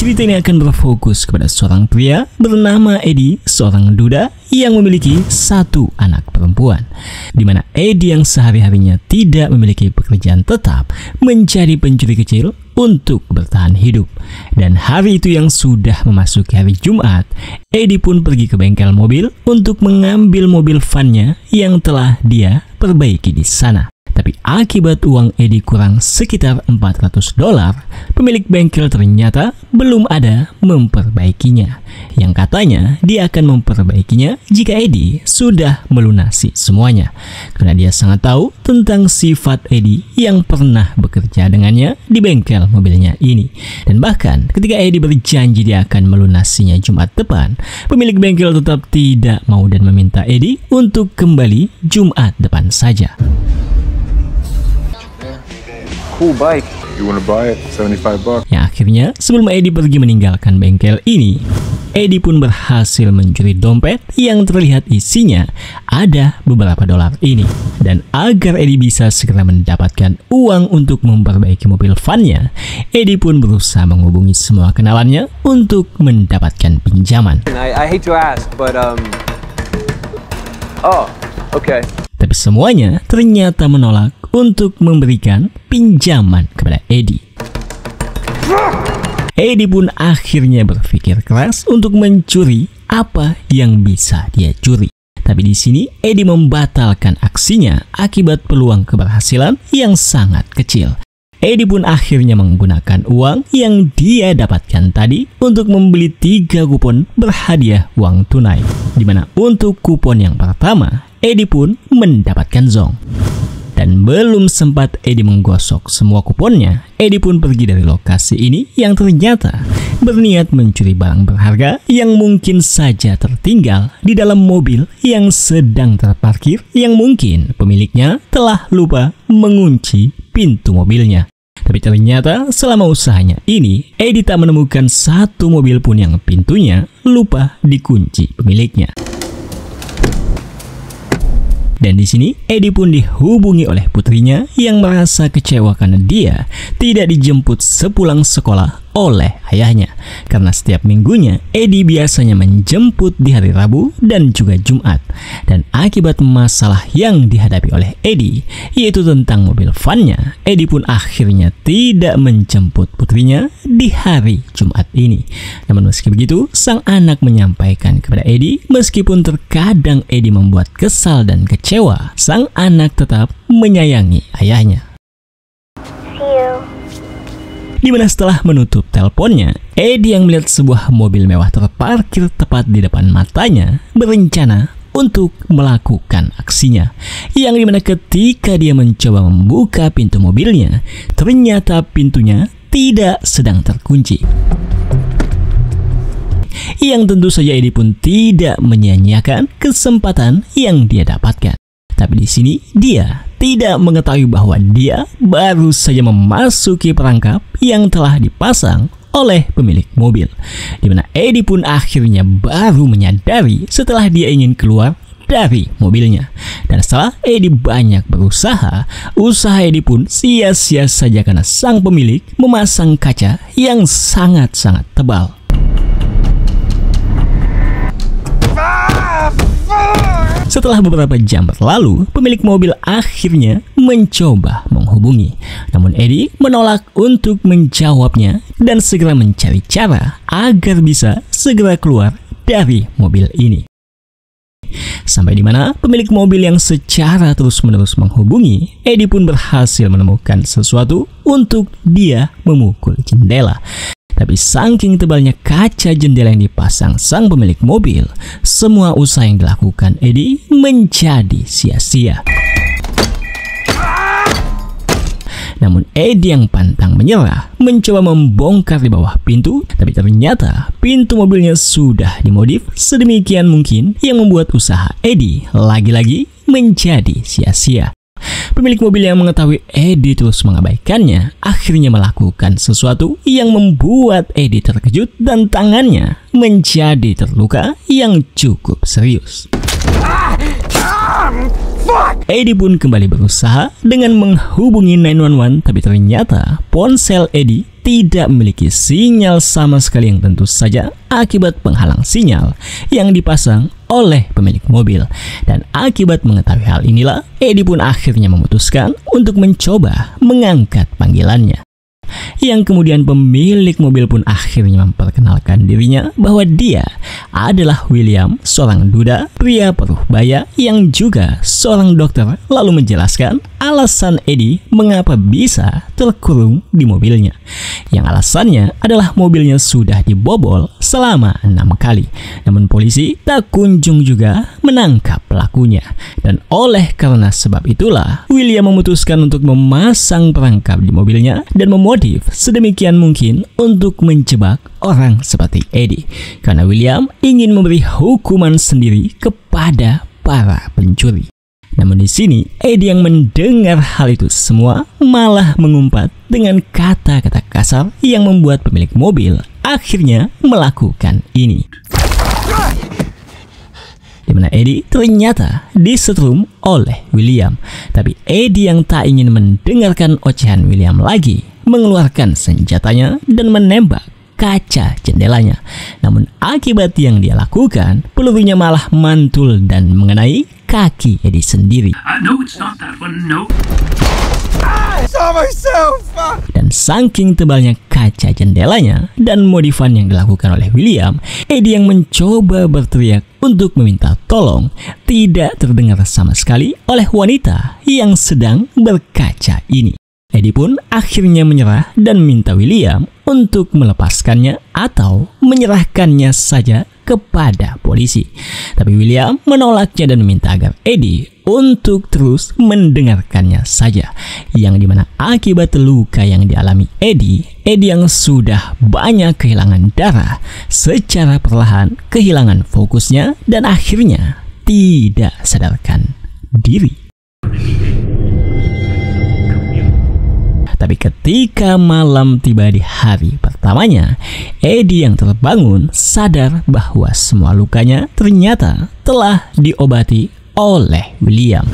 Cerita ini akan berfokus kepada seorang pria bernama Edi, seorang duda yang memiliki satu anak perempuan, di mana Edi yang sehari-harinya tidak memiliki pekerjaan tetap menjadi pencuri kecil untuk bertahan hidup. Dan hari itu yang sudah memasuki hari Jumat, Edi pun pergi ke bengkel mobil untuk mengambil mobil vannya yang telah dia perbaiki di sana. Tapi akibat uang Edi kurang sekitar $400, pemilik bengkel ternyata belum ada memperbaikinya. Yang katanya dia akan memperbaikinya jika Edi sudah melunasi semuanya. Karena dia sangat tahu tentang sifat Edi yang pernah bekerja dengannya di bengkel mobilnya ini. Dan bahkan ketika Edi berjanji dia akan melunasinya Jumat depan, pemilik bengkel tetap tidak mau dan meminta Edi untuk kembali Jumat depan saja. Cool bike. You wanna buy it? $75. Ya, akhirnya sebelum Edi pergi meninggalkan bengkel ini, Edi pun berhasil mencuri dompet yang terlihat isinya ada beberapa dolar ini. Dan agar Edi bisa segera mendapatkan uang untuk memperbaiki mobil vannya, Edi pun berusaha menghubungi semua kenalannya untuk mendapatkan pinjaman. I hate to ask, but oh, okay. Tapi semuanya ternyata menolak untuk memberikan pinjaman kepada Edi. Edi pun akhirnya berpikir keras untuk mencuri apa yang bisa dia curi. Tapi di sini Edi membatalkan aksinya akibat peluang keberhasilan yang sangat kecil. Edi pun akhirnya menggunakan uang yang dia dapatkan tadi untuk membeli 3 kupon berhadiah uang tunai. Dimana untuk kupon yang pertama, Edi pun mendapatkan zong. Dan belum sempat Edi menggosok semua kuponnya, Edi pun pergi dari lokasi ini yang ternyata berniat mencuri barang berharga yang mungkin saja tertinggal di dalam mobil yang sedang terparkir, yang mungkin pemiliknya telah lupa mengunci pintu mobilnya. Tapi ternyata selama usahanya ini, Edi tak menemukan satu mobil pun yang pintunya lupa dikunci pemiliknya. Dan di sini Edi pun dihubungi oleh putrinya yang merasa kecewa karena dia tidak dijemput sepulang sekolah oleh ayahnya. Karena setiap minggunya Edi biasanya menjemput di hari Rabu dan juga Jumat. Dan akibat masalah yang dihadapi oleh Edi, yaitu tentang mobil vannya, Edi pun akhirnya tidak menjemput putrinya di hari Jumat ini. Namun meski begitu, sang anak menyampaikan kepada Edi, meskipun terkadang Edi membuat kesal dan kecewa, sang anak tetap menyayangi ayahnya. Dimana setelah menutup teleponnya, Edi yang melihat sebuah mobil mewah terparkir tepat di depan matanya berencana untuk melakukan aksinya. Yang dimana ketika dia mencoba membuka pintu mobilnya, ternyata pintunya tidak sedang terkunci. Yang tentu saja Edi pun tidak menyia-nyiakan kesempatan yang dia dapatkan. Tapi di sini dia tidak mengetahui bahwa dia baru saja memasuki perangkap yang telah dipasang oleh pemilik mobil. Dimana Edi pun akhirnya baru menyadari setelah dia ingin keluar dari mobilnya. Dan setelah Edi banyak berusaha, usaha Edi pun sia-sia saja karena sang pemilik memasang kaca yang sangat-sangat tebal. Setelah beberapa jam berlalu, pemilik mobil akhirnya mencoba menghubungi. Namun Edi menolak untuk menjawabnya dan segera mencari cara agar bisa segera keluar dari mobil ini. Sampai di mana pemilik mobil yang secara terus-menerus menghubungi, Edi pun berhasil menemukan sesuatu untuk dia memukul jendela. Tapi saking tebalnya kaca jendela yang dipasang sang pemilik mobil, semua usaha yang dilakukan Edi menjadi sia-sia. Namun Edi yang pantang menyerah mencoba membongkar di bawah pintu, tapi ternyata pintu mobilnya sudah dimodif sedemikian mungkin yang membuat usaha Edi lagi-lagi menjadi sia-sia. Pemilik mobil yang mengetahui Edi terus mengabaikannya akhirnya melakukan sesuatu yang membuat Edi terkejut dan tangannya menjadi terluka yang cukup serius. Edi pun kembali berusaha dengan menghubungi 911, tapi ternyata ponsel Edi tidak memiliki sinyal sama sekali, yang tentu saja akibat penghalang sinyal yang dipasang oleh pemilik mobil. Dan akibat mengetahui hal inilah, Eddie pun akhirnya memutuskan untuk mencoba mengangkat panggilannya. Yang kemudian pemilik mobil pun akhirnya memperkenalkan dirinya bahwa dia adalah William, seorang duda pria paruh baya yang juga seorang dokter, lalu menjelaskan alasan Eddie mengapa bisa terkurung di mobilnya. Yang alasannya adalah mobilnya sudah dibobol selama 6 kali, namun polisi tak kunjung juga menangkap pelakunya. Dan oleh karena sebab itulah, William memutuskan untuk memasang perangkap di mobilnya dan memodif sedemikian mungkin untuk menjebak orang seperti Eddie, karena William ingin memberi hukuman sendiri kepada para pencuri. Namun di sini Eddie yang mendengar hal itu semua malah mengumpat dengan kata-kata kasar yang membuat pemilik mobil akhirnya melakukan ini. Di mana Eddie ternyata disetrum oleh William. Tapi Eddie yang tak ingin mendengarkan ocehan William lagi, mengeluarkan senjatanya dan menembak kaca jendelanya. Namun akibat yang dia lakukan, pelurunya malah mantul dan mengenai kaki Eddie sendiri. No, it's not that one. No. I saw myself! Dan saking tebalnya kaca jendelanya dan modifan yang dilakukan oleh William, Eddie yang mencoba berteriak untuk meminta tolong tidak terdengar sama sekali oleh wanita yang sedang berkaca ini. Eddie pun akhirnya menyerah dan minta William untuk melepaskannya atau menyerahkannya saja kepada polisi. Tapi William menolaknya dan meminta agar Eddie untuk terus mendengarkannya saja. Yang dimana akibat luka yang dialami Eddie yang sudah banyak kehilangan darah, secara perlahan kehilangan fokusnya dan akhirnya tidak sadarkan diri. Tapi ketika malam tiba di hari pertamanya, Eddie yang terbangun sadar bahwa semua lukanya ternyata telah diobati oleh William.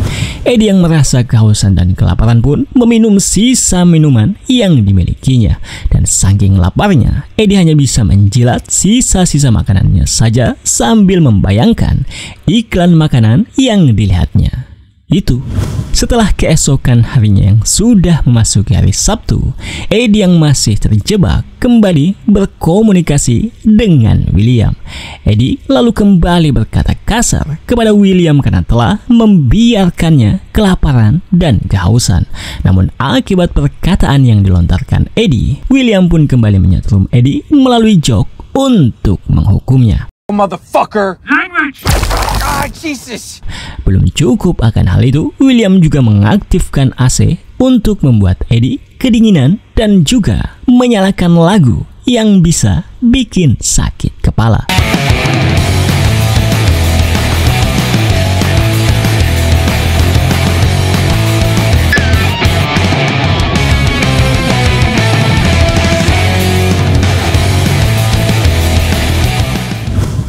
Eddie yang merasa kehausan dan kelaparan pun meminum sisa minuman yang dimilikinya. Dan saking laparnya, Eddie hanya bisa menjilat sisa-sisa makanannya saja sambil membayangkan iklan makanan yang dilihatnya. Itu setelah keesokan harinya yang sudah memasuki hari Sabtu, Eddie yang masih terjebak kembali berkomunikasi dengan William. Eddie lalu kembali berkata kasar kepada William karena telah membiarkannya kelaparan dan kehausan. Namun akibat perkataan yang dilontarkan Eddie, William pun kembali menyetrum Eddie melalui jok untuk menghukumnya. Motherfucker! Language! Ah, Jesus! Belum cukup akan hal itu, William juga mengaktifkan AC untuk membuat Eddie kedinginan dan juga menyalakan lagu yang bisa bikin sakit kepala.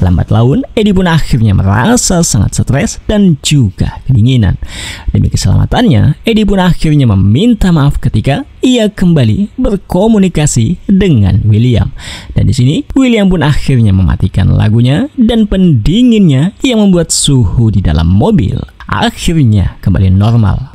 Lambat laun, Eddie pun akhirnya merasa sangat stres dan juga kedinginan. Demi keselamatannya, Eddie pun akhirnya meminta maaf ketika ia kembali berkomunikasi dengan William. Dan di sini, William pun akhirnya mematikan lagunya dan pendinginnya yang membuat suhu di dalam mobil akhirnya kembali normal.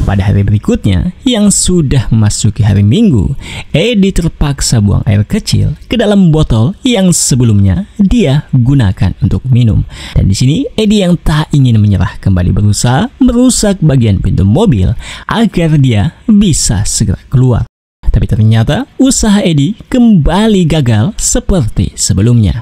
Pada hari berikutnya, yang sudah memasuki hari Minggu, Eddie terpaksa buang air kecil ke dalam botol yang sebelumnya dia gunakan untuk minum. Dan di sini, Eddie yang tak ingin menyerah kembali berusaha merusak bagian pintu mobil agar dia bisa segera keluar. Tapi ternyata usaha Eddie kembali gagal seperti sebelumnya.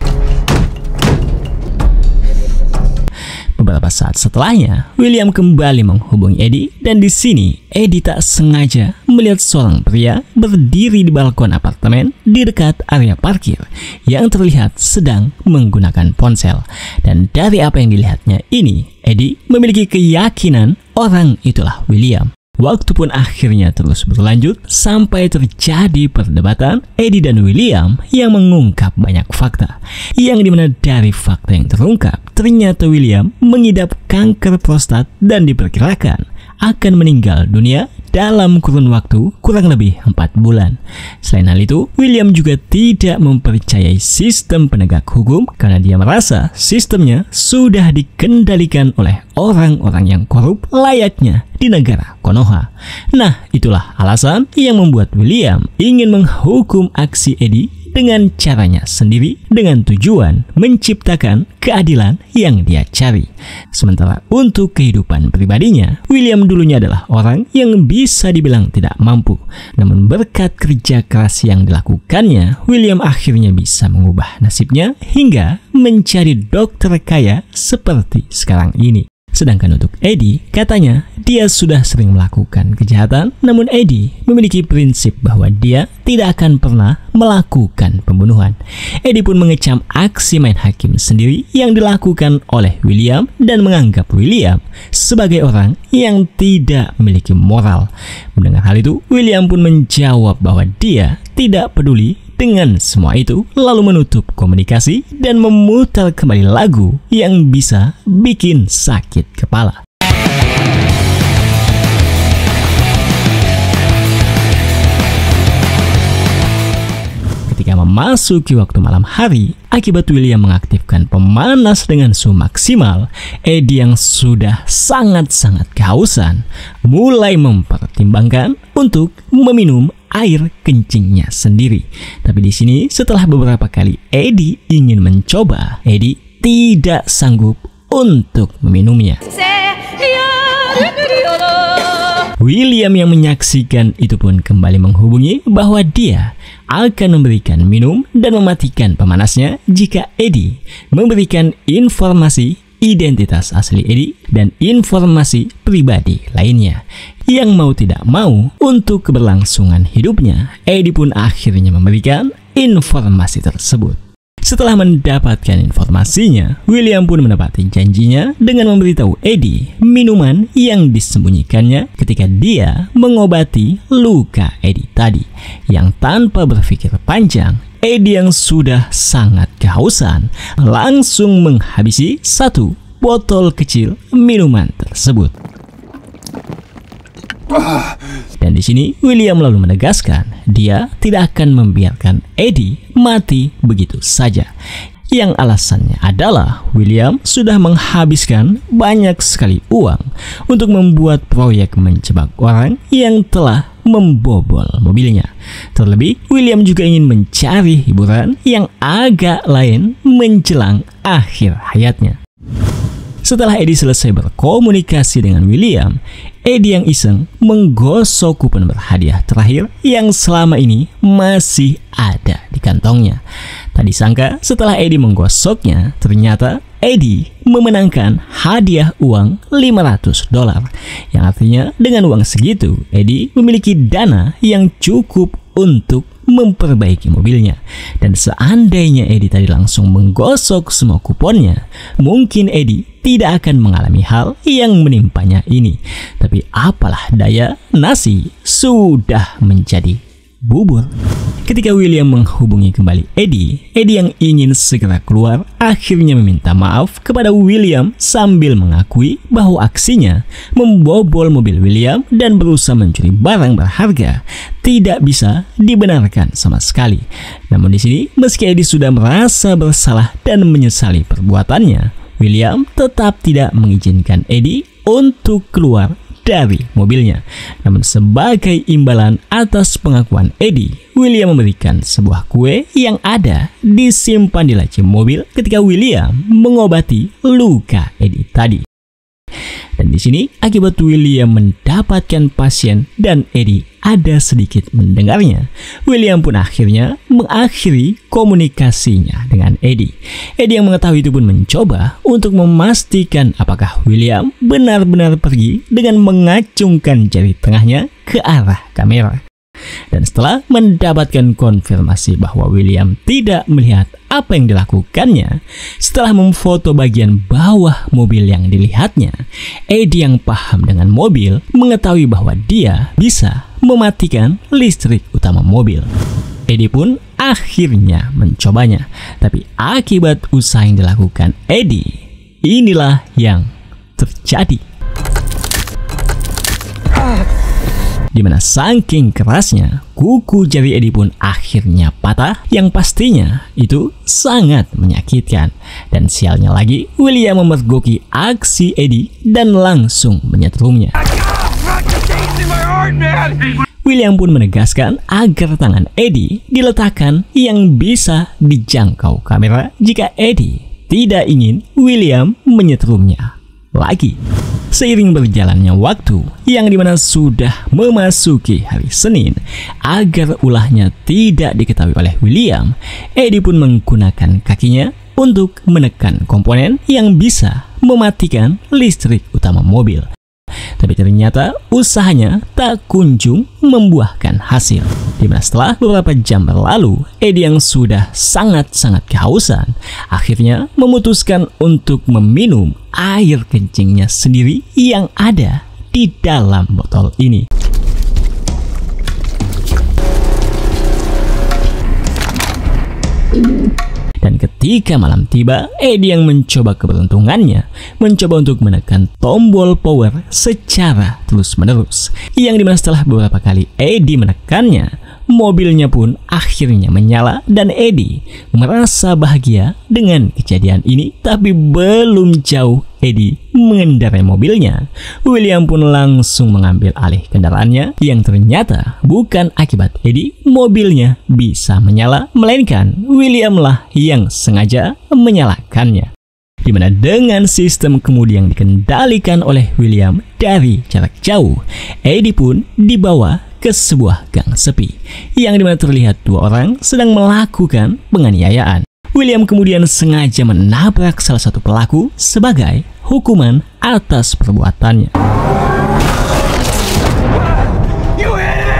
Beberapa saat setelahnya, William kembali menghubungi Eddie dan di sini Eddie tak sengaja melihat seorang pria berdiri di balkon apartemen di dekat area parkir yang terlihat sedang menggunakan ponsel. Dan dari apa yang dilihatnya ini, Eddie memiliki keyakinan orang itulah William. Waktu pun akhirnya terus berlanjut sampai terjadi perdebatan Eddie dan William yang mengungkap banyak fakta. Yang dimana dari fakta yang terungkap, ternyata William mengidap kanker prostat dan diperkirakan akan meninggal dunia dalam kurun waktu kurang lebih 4 bulan. Selain hal itu, William juga tidak mempercayai sistem penegak hukum karena dia merasa sistemnya sudah dikendalikan oleh orang-orang yang korup layaknya di negara Konoha. Nah, itulah alasan yang membuat William ingin menghukum aksi Eddie dengan caranya sendiri dengan tujuan menciptakan keadilan yang dia cari. Sementara untuk kehidupan pribadinya, William dulunya adalah orang yang bisa dibilang tidak mampu. Namun berkat kerja keras yang dilakukannya, William akhirnya bisa mengubah nasibnya hingga menjadi dokter kaya seperti sekarang ini. Sedangkan untuk Eddie, katanya dia sudah sering melakukan kejahatan, namun Eddie memiliki prinsip bahwa dia tidak akan pernah melakukan pembunuhan. Eddie pun mengecam aksi main hakim sendiri yang dilakukan oleh William dan menganggap William sebagai orang yang tidak memiliki moral. Mendengar hal itu, William pun menjawab bahwa dia tidak peduli dengan semua itu, lalu menutup komunikasi dan memutar kembali lagu yang bisa bikin sakit kepala. Ketika memasuki waktu malam hari, akibat William mengaktifkan pemanas dengan suhu maksimal, Eddie yang sudah sangat-sangat kehausan mulai mempertimbangkan untuk meminum air kencingnya sendiri. Tapi di sini setelah beberapa kali Eddie ingin mencoba, Eddie tidak sanggup untuk meminumnya. William yang menyaksikan itu pun kembali menghubungi bahwa dia akan memberikan minum dan mematikan pemanasnya jika Eddie memberikan informasi identitas asli Eddie dan informasi pribadi lainnya. Yang mau tidak mau, untuk keberlangsungan hidupnya, Eddie pun akhirnya memberikan informasi tersebut. Setelah mendapatkan informasinya, William pun menepati janjinya dengan memberitahu Eddie minuman yang disembunyikannya ketika dia mengobati luka Eddie tadi. Yang tanpa berpikir panjang, Eddie yang sudah sangat kehausan langsung menghabisi 1 botol kecil minuman tersebut. Dan di sini William lalu menegaskan dia tidak akan membiarkan Eddie mati begitu saja. Yang alasannya adalah William sudah menghabiskan banyak sekali uang untuk membuat proyek menjebak orang yang telah membobol mobilnya. Terlebih, William juga ingin mencari hiburan yang agak lain menjelang akhir hayatnya. Setelah Eddie selesai berkomunikasi dengan William, Eddie yang iseng menggosok kupon berhadiah terakhir yang selama ini masih ada di kantongnya. Tak disangka setelah Eddie menggosoknya, ternyata Eddie memenangkan hadiah uang $500. Yang artinya dengan uang segitu, Eddie memiliki dana yang cukup untuk memperbaiki mobilnya. Dan seandainya Eddie tadi langsung menggosok semua kuponnya, mungkin Eddie tidak akan mengalami hal yang menimpanya ini. Tapi apalah daya, nasi sudah menjadi bubur. Ketika William menghubungi kembali Eddie yang ingin segera keluar akhirnya meminta maaf kepada William sambil mengakui bahwa aksinya membobol mobil William dan berusaha mencuri barang berharga tidak bisa dibenarkan sama sekali. Namun di sini meski Eddie sudah merasa bersalah dan menyesali perbuatannya, William tetap tidak mengizinkan Eddie untuk keluar dari mobilnya. Namun sebagai imbalan atas pengakuan Eddie, William memberikan sebuah kue yang ada disimpan di laci mobil ketika William mengobati luka Eddie tadi. Dan di sini akibat William mendapatkan pasien dan Eddie ada sedikit mendengarnya, William pun akhirnya mengakhiri komunikasinya dengan Eddie. Eddie yang mengetahui itu pun mencoba untuk memastikan apakah William benar-benar pergi dengan mengacungkan jari tengahnya ke arah kamera. Dan setelah mendapatkan konfirmasi bahwa William tidak melihat apa yang dilakukannya, setelah memfoto bagian bawah mobil yang dilihatnya, Eddie yang paham dengan mobil mengetahui bahwa dia bisa mematikan listrik utama mobil. Eddie pun akhirnya mencobanya, tapi akibat usaha yang dilakukan Eddie, inilah yang terjadi. Dimana saking kerasnya, kuku jari Eddie pun akhirnya patah, yang pastinya itu sangat menyakitkan. Dan sialnya lagi, William memergoki aksi Eddie dan langsung menyetrumnya. William pun menegaskan agar tangan Eddie diletakkan yang bisa dijangkau kamera jika Eddie tidak ingin William menyetrumnya lagi. Seiring berjalannya waktu, yang dimana sudah memasuki hari Senin, agar ulahnya tidak diketahui oleh William, Eddie pun menggunakan kakinya untuk menekan komponen yang bisa mematikan listrik utama mobil. Tapi ternyata usahanya tak kunjung membuahkan hasil. Dimana setelah beberapa jam berlalu, Eddie yang sudah sangat-sangat kehausan akhirnya memutuskan untuk meminum air kencingnya sendiri yang ada di dalam botol ini. Dan ketika malam tiba, Eddie yang mencoba keberuntungannya, mencoba untuk menekan tombol power secara terus-menerus. Yang dimana setelah beberapa kali Eddie menekannya, mobilnya pun akhirnya menyala dan Eddie merasa bahagia dengan kejadian ini. Tapi belum jauh Eddie mengendarai mobilnya, William pun langsung mengambil alih kendaraannya, yang ternyata bukan akibat Eddie mobilnya bisa menyala, melainkan William lah yang sengaja menyalakannya. Dimana dengan sistem kemudi yang dikendalikan oleh William dari jarak jauh, Eddie pun dibawa ke sebuah gang sepi, yang dimana terlihat dua orang sedang melakukan penganiayaan. William kemudian sengaja menabrak salah satu pelaku sebagai hukuman atas perbuatannya.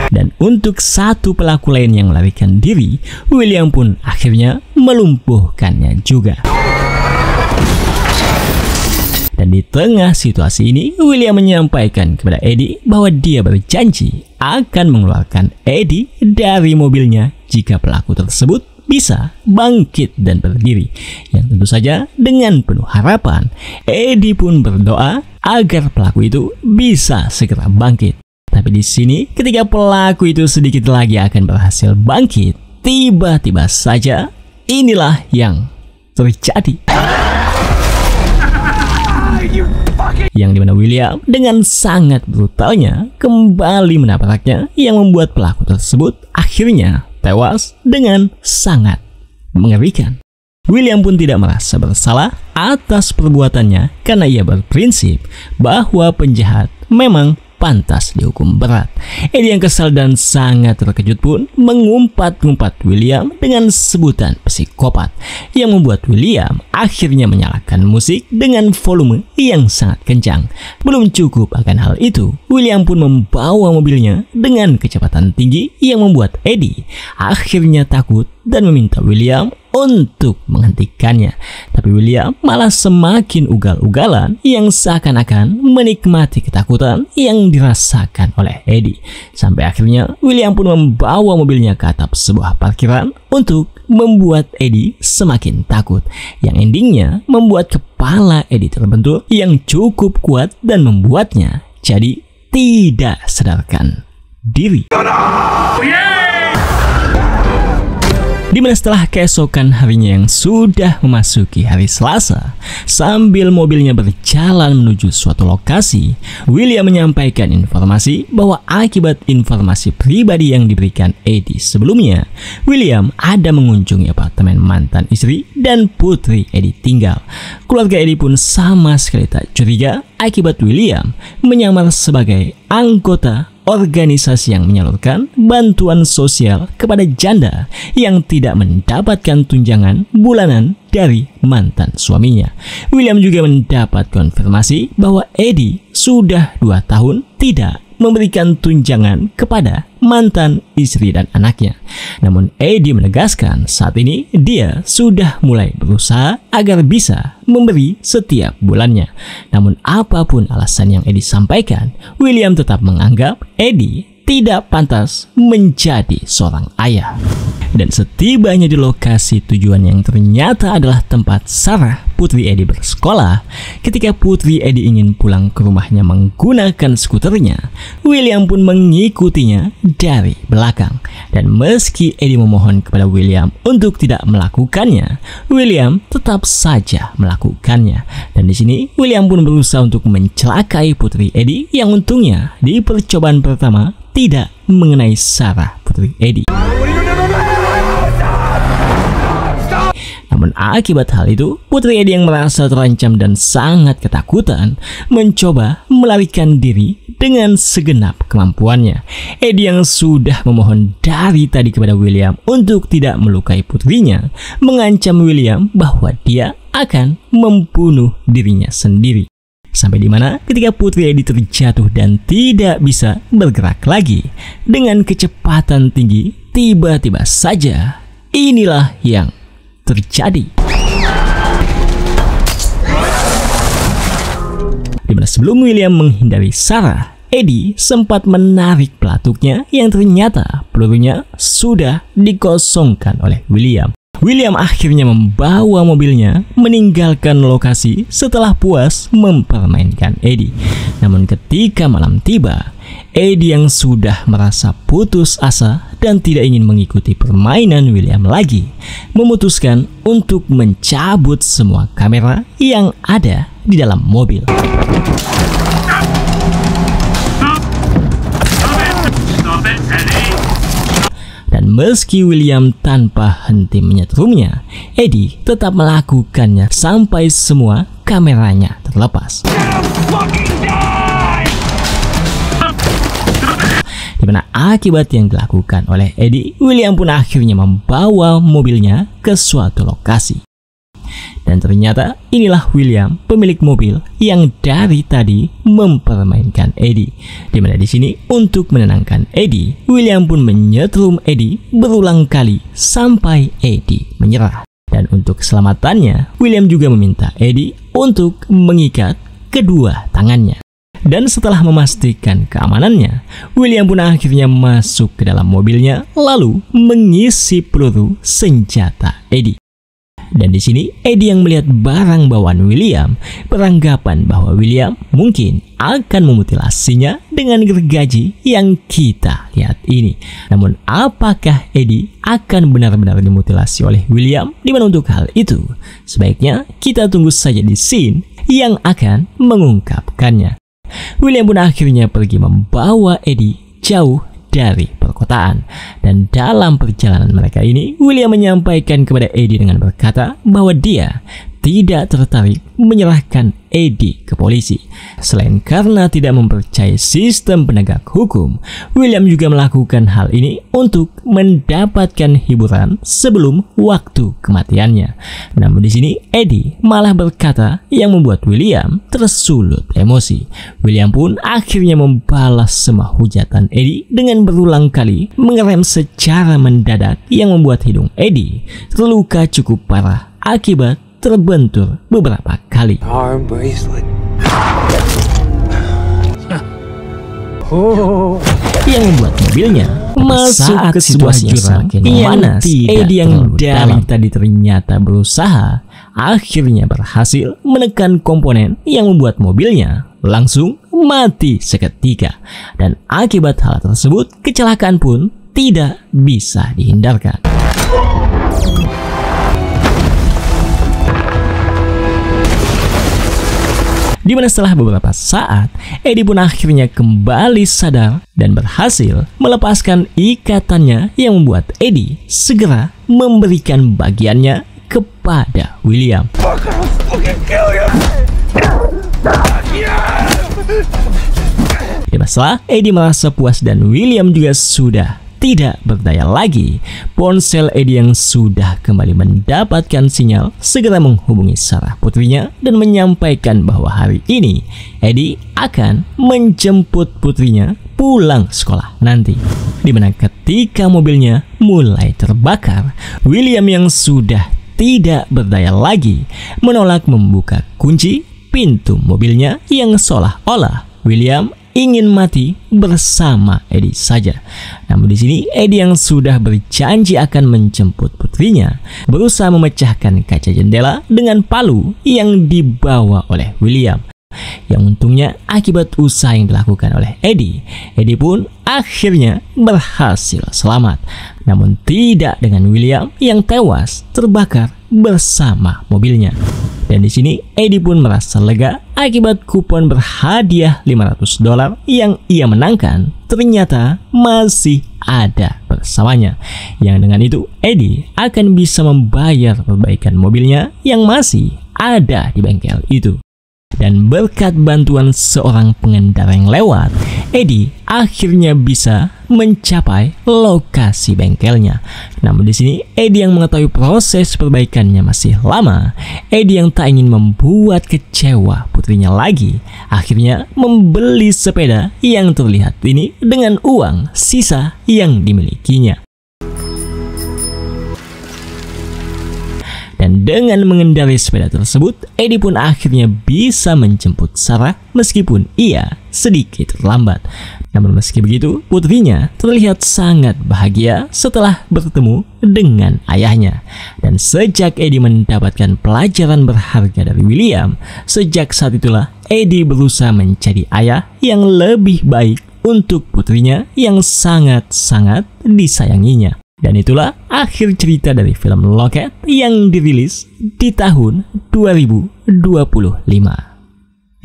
Dan untuk satu pelaku lain yang melarikan diri, William pun akhirnya melumpuhkannya juga. Dan di tengah situasi ini, William menyampaikan kepada Eddie bahwa dia berjanji akan mengeluarkan Eddie dari mobilnya jika pelaku tersebut bisa bangkit dan berdiri. Yang tentu saja dengan penuh harapan, Eddie pun berdoa agar pelaku itu bisa segera bangkit. Tapi di sini, ketika pelaku itu sedikit lagi akan berhasil bangkit, tiba-tiba saja inilah yang terjadi. Yang dimana William dengan sangat brutalnya kembali menabraknya, yang membuat pelaku tersebut akhirnya tewas dengan sangat mengerikan. William pun tidak merasa bersalah atas perbuatannya karena ia berprinsip bahwa penjahat memang pantas dihukum berat. Eddie yang kesal dan sangat terkejut pun mengumpat-ngumpat William dengan sebutan psikopat, yang membuat William akhirnya menyalakan musik dengan volume yang sangat kencang. Belum cukup akan hal itu, William pun membawa mobilnya dengan kecepatan tinggi yang membuat Eddie akhirnya takut dan meminta William untuk menghentikannya. Tapi William malah semakin ugal-ugalan, yang seakan-akan menikmati ketakutan yang dirasakan oleh Eddie. Sampai akhirnya William pun membawa mobilnya ke atap sebuah parkiran untuk membuat Eddie semakin takut, yang endingnya membuat kepala Eddie terbentur yang cukup kuat dan membuatnya jadi tidak sadarkan diri. Dimana setelah keesokan harinya yang sudah memasuki hari Selasa, sambil mobilnya berjalan menuju suatu lokasi, William menyampaikan informasi bahwa akibat informasi pribadi yang diberikan Eddie sebelumnya, William ada mengunjungi apartemen mantan istri dan putri Eddie tinggal. Keluarga Eddie pun sama sekali tak curiga akibat William menyamar sebagai anggota organisasi yang menyalurkan bantuan sosial kepada janda yang tidak mendapatkan tunjangan bulanan dari mantan suaminya. William juga mendapat konfirmasi bahwa Eddie sudah 2 tahun tidak memberikan tunjangan kepada mantan istri dan anaknya. Namun Eddie menegaskan saat ini dia sudah mulai berusaha agar bisa memberi setiap bulannya. Namun apapun alasan yang Eddie sampaikan, William tetap menganggap Eddie tidak pantas menjadi seorang ayah. Dan setibanya di lokasi tujuan yang ternyata adalah tempat Sarah, putri Eddie, bersekolah, ketika putri Eddie ingin pulang ke rumahnya menggunakan skuternya, William pun mengikutinya dari belakang. Dan meski Eddie memohon kepada William untuk tidak melakukannya, William tetap saja melakukannya. Dan di sini William pun berusaha untuk mencelakai putri Eddie yang untungnya di percobaan pertama tidak mengenai Sarah, putri Eddie. Namun akibat hal itu, putri Eddie yang merasa terancam dan sangat ketakutan mencoba melarikan diri dengan segenap kemampuannya. Eddie yang sudah memohon dari tadi kepada William untuk tidak melukai putrinya, mengancam William bahwa dia akan membunuh dirinya sendiri. Sampai di mana ketika putri Eddie terjatuh dan tidak bisa bergerak lagi dengan kecepatan tinggi, tiba-tiba saja inilah yang terjadi. Dimana sebelum William menghindari Sarah, Eddie sempat menarik pelatuknya yang ternyata pelurunya sudah dikosongkan oleh William. William akhirnya membawa mobilnya meninggalkan lokasi setelah puas mempermainkan Eddie. Namun ketika malam tiba, Eddie yang sudah merasa putus asa dan tidak ingin mengikuti permainan William lagi, memutuskan untuk mencabut semua kamera yang ada di dalam mobil. Dan meski William tanpa henti menyetrumnya, Eddie tetap melakukannya sampai semua kameranya terlepas. Dimana akibat yang dilakukan oleh Eddie, William pun akhirnya membawa mobilnya ke suatu lokasi. Dan ternyata inilah William, pemilik mobil yang dari tadi mempermainkan Eddie. Dimana di sini untuk menenangkan Eddie, William pun menyetrum Eddie berulang kali sampai Eddie menyerah. Dan untuk keselamatannya, William juga meminta Eddie untuk mengikat kedua tangannya. Dan setelah memastikan keamanannya, William pun akhirnya masuk ke dalam mobilnya lalu mengisi peluru senjata Eddie. Dan di sini Eddie yang melihat barang bawaan William beranggapan bahwa William mungkin akan memutilasinya dengan gergaji yang kita lihat ini. Namun apakah Eddie akan benar-benar dimutilasi oleh William? Dimana untuk hal itu sebaiknya kita tunggu saja di scene yang akan mengungkapkannya. William pun akhirnya pergi membawa Eddie jauh dari perkotaan. Dan dalam perjalanan mereka ini, William menyampaikan kepada Eddie dengan berkata bahwa dia tidak tertarik menyerahkan Eddie ke polisi. Selain karena tidak mempercayai sistem penegak hukum, William juga melakukan hal ini untuk mendapatkan hiburan sebelum waktu kematiannya. Namun di sini Eddie malah berkata yang membuat William tersulut emosi. William pun akhirnya membalas semua hujatan Eddie dengan berulang kali mengerem secara mendadak yang membuat hidung Eddie terluka cukup parah akibat terbentur beberapa kali. Arm bracelet. Yang membuat mobilnya masuk ke sebuah jurang yang panas. Eddie yang dari tadi ternyata berusaha akhirnya berhasil menekan komponen yang membuat mobilnya langsung mati seketika. Dan akibat hal tersebut, kecelakaan pun tidak bisa dihindarkan. Dimana setelah beberapa saat, Eddie pun akhirnya kembali sadar dan berhasil melepaskan ikatannya yang membuat Eddie segera memberikan bagiannya kepada William. Dimana setelah Eddie merasa puas dan William juga sudah tidak berdaya lagi. Ponsel Eddie yang sudah kembali mendapatkan sinyal segera menghubungi Sarah putrinya dan menyampaikan bahwa hari ini Eddie akan menjemput putrinya pulang sekolah nanti. Dimana ketika mobilnya mulai terbakar, William yang sudah tidak berdaya lagi menolak membuka kunci pintu mobilnya yang seolah-olah William ingin mati bersama Eddie saja. Namun di sini Eddie yang sudah berjanji akan menjemput putrinya berusaha memecahkan kaca jendela dengan palu yang dibawa oleh William. Yang untungnya akibat usaha yang dilakukan oleh Eddie pun akhirnya berhasil selamat. Namun tidak dengan William yang tewas terbakar bersama mobilnya. Dan di sini Eddie pun merasa lega akibat kupon berhadiah $500 yang ia menangkan ternyata masih ada bersamanya. Yang dengan itu Eddie akan bisa membayar perbaikan mobilnya yang masih ada di bengkel itu. Dan berkat bantuan seorang pengendara yang lewat, Eddie akhirnya bisa mencapai lokasi bengkelnya. Namun di sini Eddie yang mengetahui proses perbaikannya masih lama, Eddie yang tak ingin membuat kecewa putrinya lagi, akhirnya membeli sepeda yang terlihat ini dengan uang sisa yang dimilikinya. Dan dengan mengendarai sepeda tersebut, Eddie pun akhirnya bisa menjemput Sarah meskipun ia sedikit terlambat. Namun meski begitu, putrinya terlihat sangat bahagia setelah bertemu dengan ayahnya. Dan sejak Eddie mendapatkan pelajaran berharga dari William, sejak saat itulah Eddie berusaha menjadi ayah yang lebih baik untuk putrinya yang sangat-sangat disayanginya. Dan itulah akhir cerita dari film Locket yang dirilis di tahun 2025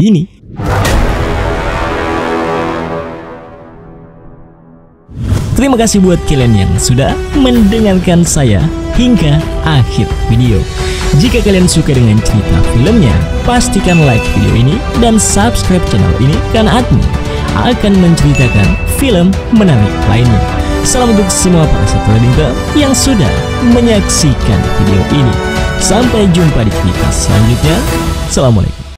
ini. Terima kasih buat kalian yang sudah mendengarkan saya hingga akhir video. Jika kalian suka dengan cerita filmnya, pastikan like video ini dan subscribe channel ini karena admin akan menceritakan film menarik lainnya. Salam untuk semua para subscriber yang sudah menyaksikan video ini. Sampai jumpa di cerita selanjutnya. Assalamualaikum.